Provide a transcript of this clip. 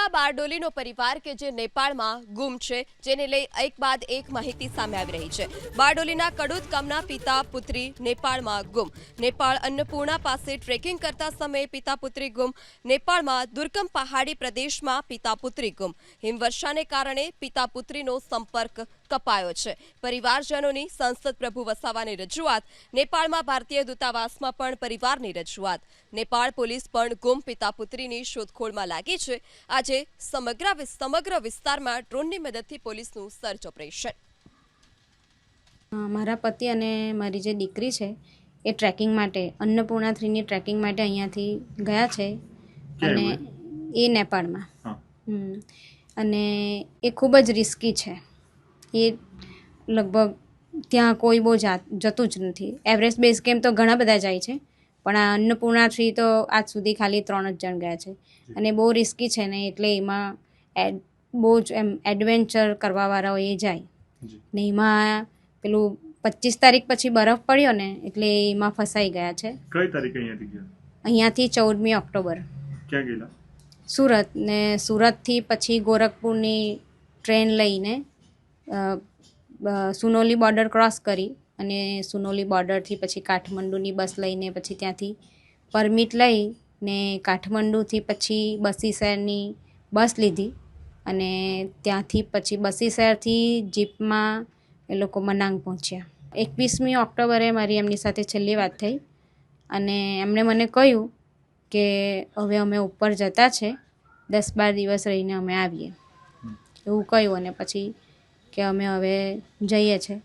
સુરતમાં બારડોલીનો પરિવાર કે જે નેપાળમાં ગુમ છે, જેને લઈ એક બાદ એક માહિતી સામે આવી રહી છે। બારડોલીના કડુદ ગામના પિતા પુત્રી નેપાળમાં ગુમ। નેપાળ અન્નપૂર્ણા પાસે ટ્રેકિંગ કરતા સમયે પિતા પુત્રી ગુમ। નેપાળમાં દુર્ગમ પહાડી પ્રદેશમાં પિતા પુત્રી ગુમ। હિમવર્ષાને કારણે પિતા પુત્રીનો સંપર્ક કપાયો છે। પરિવારજનોની સંસદ પ્રભુ વસાવાની રજૂઆત। નેપાળમાં ભારતીય દૂતાવાસમાં પણ પરિવારની રજૂઆત। નેપાળ પોલીસ પણ ગુમ પિતા પુત્રીની શોધખોળમાં લાગી છે। આજે સમગ્ર વિસ્તારમાં ડ્રોનની મદદથી પોલીસનું સર્ચ ઓપરેશન। મારા પતિ અને મારી જે દીકરી છે એ ટ્રેકિંગ માટે અન્નપૂર્ણા 3ની ટ્રેકિંગ માટે અહીંયાથી ગયા છે અને એ નેપાળમાં અને એ ખૂબ જ રિસ્કી છે। એ લગભગ ત્યાં કોઈ બહુ જતું જ નથી। એવરેસ્ટ બેઝ કેમ્પ તો ઘણા બધા જાય છે, પણ આ અન્નપૂર્ણા 3 તો આજ સુધી ખાલી 3 જ જણ ગયા છે અને બહુ રિસ્કી છે ને, એટલે એમાં બહુ જ એમ એડવેન્ચર કરવાવાળાઓ એ જાય ને એમાં પેલું 25 તારીખ પછી બરફ પડ્યો ને, એટલે એમાં ફસાઈ ગયા છે। કઈ તારીખે અહીંયાથી ગયા? અહીંયાથી 14મી ઓક્ટોબર। ક્યાં ગયેલા? સુરત, ને સુરતથી પછી ગોરખપુરની ટ્રેન લઈને સુનોલી બોર્ડર ક્રોસ કરી અને સુનોલી બોર્ડરથી પછી કાઠમંડુની બસ લઈને પછી ત્યાંથી પરમિટ લઈને કાઠમંડુથી પછી બસી શહેરની બસ લીધી અને ત્યાંથી પછી બસી શહેરથી જીપમાં એ લોકો મનાંગ પહોંચ્યા। 21મી ઓક્ટોબરે મારી એમની સાથે છેલ્લી વાત થઈ અને એમણે મને કહ્યું કે હવે અમે ઉપર જતા છે, 10-12 દિવસ રહીને અમે આવીએ એવું કહ્યું અને પછી કે અમે હવે જઈએ છીએ।